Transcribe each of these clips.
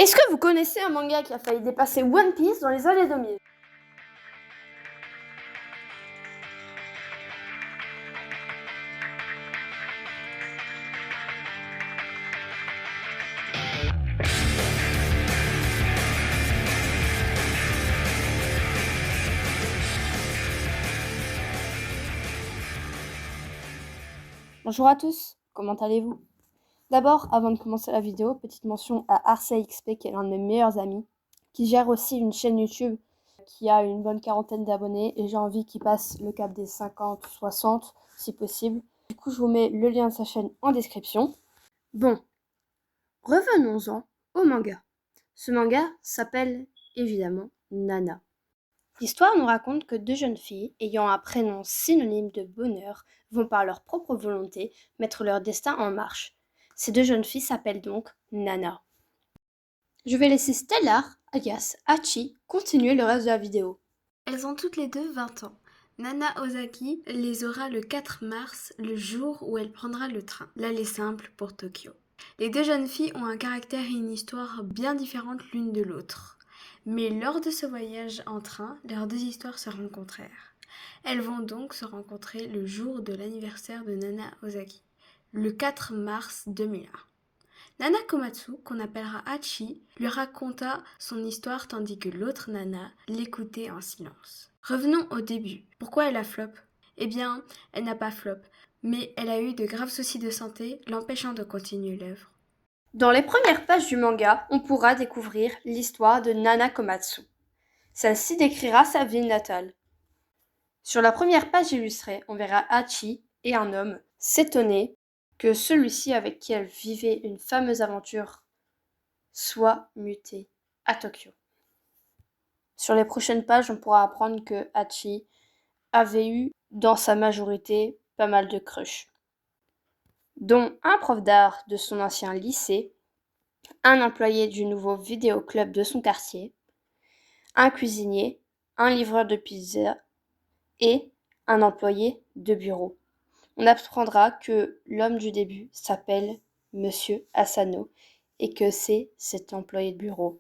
Est-ce que vous connaissez un manga qui a failli dépasser One Piece dans les années 2000? Bonjour à tous, comment allez-vous? D'abord, avant de commencer la vidéo, petite mention à ArceXP qui est l'un de mes meilleurs amis, qui gère aussi une chaîne YouTube qui a une bonne quarantaine d'abonnés et j'ai envie qu'il passe le cap des 50, 60 si possible. Du coup, je vous mets le lien de sa chaîne en description. Bon, revenons-en au manga. Ce manga s'appelle évidemment Nana. L'histoire nous raconte que deux jeunes filles, ayant un prénom synonyme de bonheur, vont par leur propre volonté mettre leur destin en marche. Ces deux jeunes filles s'appellent donc Nana. Je vais laisser Stellar, alias Hachi, continuer le reste de la vidéo. Elles ont toutes les deux 20 ans. Nana Ozaki les aura le 4 mars, le jour où elle prendra le train, l'aller simple pour Tokyo. Les deux jeunes filles ont un caractère et une histoire bien différentes l'une de l'autre. Mais lors de ce voyage en train, leurs deux histoires se rencontrèrent. Elles vont donc se rencontrer le jour de l'anniversaire de Nana Ozaki, le 4 mars 2001. Nana Komatsu, qu'on appellera Hachi, lui raconta son histoire tandis que l'autre Nana l'écoutait en silence. Revenons au début. Pourquoi elle a flop? Eh bien, elle n'a pas flop, mais elle a eu de graves soucis de santé, l'empêchant de continuer l'œuvre. Dans les premières pages du manga, on pourra découvrir l'histoire de Nana Komatsu. Celle-ci décrira sa ville natale. Sur la première page illustrée, on verra Hachi et un homme s'étonner que celui-ci avec qui elle vivait une fameuse aventure soit muté à Tokyo. Sur les prochaines pages, on pourra apprendre que Hachi avait eu, dans sa majorité, pas mal de crushs, dont un prof d'art de son ancien lycée, un employé du nouveau vidéoclub de son quartier, un cuisinier, un livreur de pizza et un employé de bureau. On apprendra que l'homme du début s'appelle Monsieur Asano et que c'est cet employé de bureau.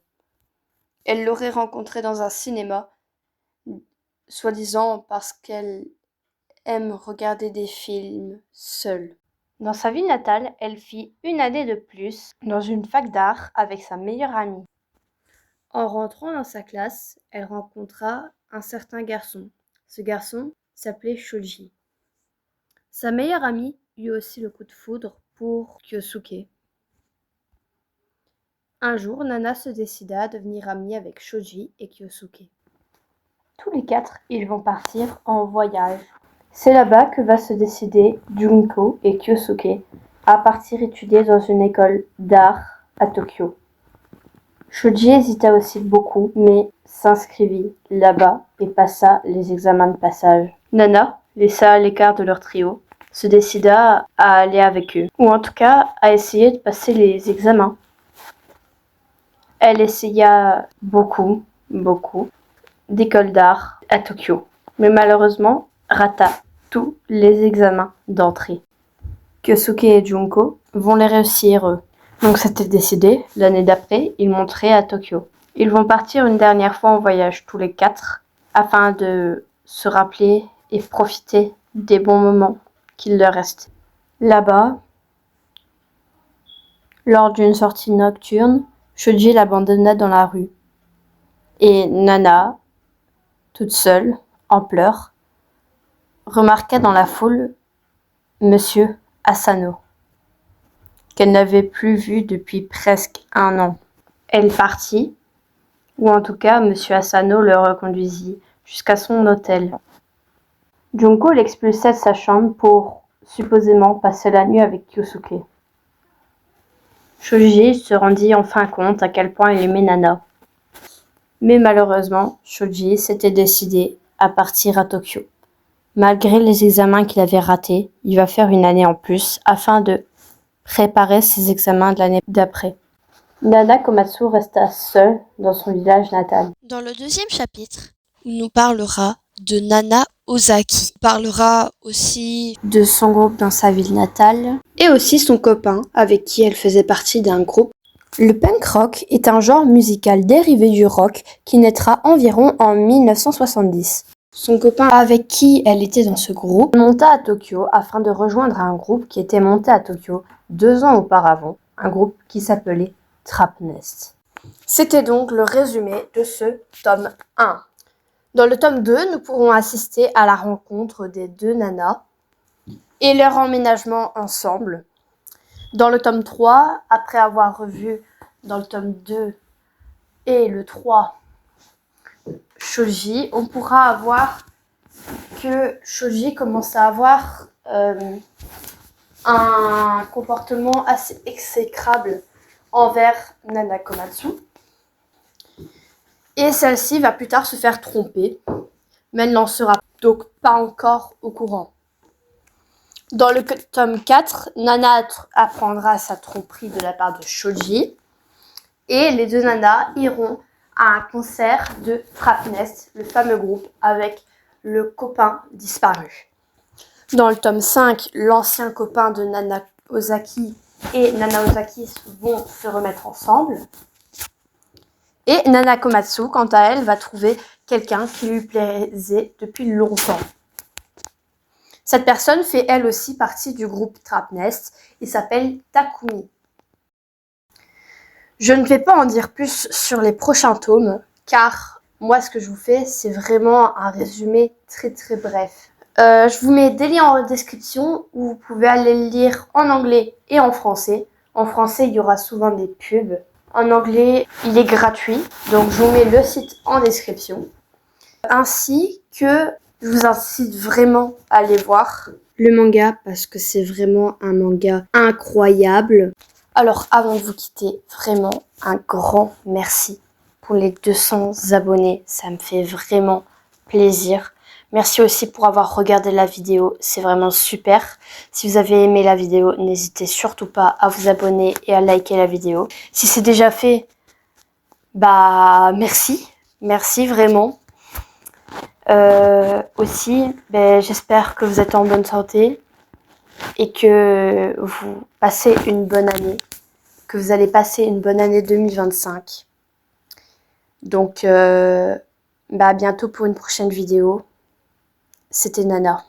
Elle l'aurait rencontré dans un cinéma, soi-disant parce qu'elle aime regarder des films seule. Dans sa ville natale, elle fit une année de plus dans une fac d'art avec sa meilleure amie. En rentrant dans sa classe, elle rencontra un certain garçon. Ce garçon s'appelait Shoji. Sa meilleure amie eut aussi le coup de foudre pour Kyosuke. Un jour, Nana se décida à devenir amie avec Shoji et Kyosuke. Tous les quatre, ils vont partir en voyage. C'est là-bas que va se décider Junko et Kyosuke à partir étudier dans une école d'art à Tokyo. Shoji hésita aussi beaucoup, mais s'inscrivit là-bas et passa les examens de passage. Nana, laissa à l'écart de leur trio, se décida à aller avec eux, ou en tout cas à essayer de passer les examens. Elle essaya beaucoup d'écoles d'art à Tokyo, mais malheureusement rata tous les examens d'entrée. Kyosuke et Junko vont les réussir eux. Donc c'était décidé, l'année d'après, ils monteraient à Tokyo. Ils vont partir une dernière fois en voyage tous les quatre afin de se rappeler et profiter des bons moments qu'il leur reste. Là-bas, lors d'une sortie nocturne, Shoji l'abandonna dans la rue. Et Nana, toute seule, en pleurs, remarqua dans la foule Monsieur Asano, qu'elle n'avait plus vu depuis presque 1 an. Elle partit, ou en tout cas Monsieur Asano le reconduisit jusqu'à son hôtel. Junko l'expulsa de sa chambre pour, supposément, passer la nuit avec Kyosuke. Shoji se rendit enfin compte à quel point il aimait Nana. Mais malheureusement, Shoji s'était décidé à partir à Tokyo. Malgré les examens qu'il avait ratés, il va faire une année en plus afin de préparer ses examens de l'année d'après. Nana Komatsu resta seule dans son village natal. Dans le deuxième chapitre, il nous parlera de Nana Ozaki. Il parlera aussi de son groupe dans sa ville natale et aussi son copain avec qui elle faisait partie d'un groupe Le punk rock est un genre musical dérivé du rock qui naîtra environ en 1970. Son copain avec qui elle était dans ce groupe monta à Tokyo afin de rejoindre un groupe qui était monté à Tokyo 2 ans auparavant, un groupe qui s'appelait Trap Nest. C'était donc le résumé de ce tome 1. Dans le tome 2, nous pourrons assister à la rencontre des deux nanas et leur emménagement ensemble. Dans le tome 3, après avoir revu dans le tome 2 et le 3 Shoji, on pourra avoir que Shoji commence à avoir un comportement assez exécrable envers Nana Komatsu. Et celle-ci va plus tard se faire tromper, mais elle n'en sera donc pas encore au courant. Dans le tome 4, Nana apprendra sa tromperie de la part de Shoji et les deux nanas iront à un concert de Trap Nest, le fameux groupe avec le copain disparu. Dans le tome 5, l'ancien copain de Nana Ozaki et Nana Ozaki vont se remettre ensemble. Et Nana Komatsu, quant à elle, va trouver quelqu'un qui lui plaisait depuis longtemps. Cette personne fait elle aussi partie du groupe Trap Nest. Il s'appelle Takumi. Je ne vais pas en dire plus sur les prochains tomes, car moi ce que je vous fais, c'est vraiment un résumé très très bref. Je vous mets des liens en description où vous pouvez aller le lire en anglais et en français. En français, il y aura souvent des pubs. En anglais, il est gratuit, donc je vous mets le site en description. Ainsi que je vous incite vraiment à aller voir le manga parce que c'est vraiment un manga incroyable. Alors avant de vous quitter, vraiment un grand merci pour les 200 abonnés, ça me fait vraiment plaisir. Merci aussi pour avoir regardé la vidéo, c'est vraiment super. Si vous avez aimé la vidéo, n'hésitez surtout pas à vous abonner et à liker la vidéo. Si c'est déjà fait, bah merci vraiment. Aussi, j'espère que vous êtes en bonne santé et que vous passez une bonne année, que vous allez passer une bonne année 2025. Donc, à bientôt pour une prochaine vidéo. C'était Nana.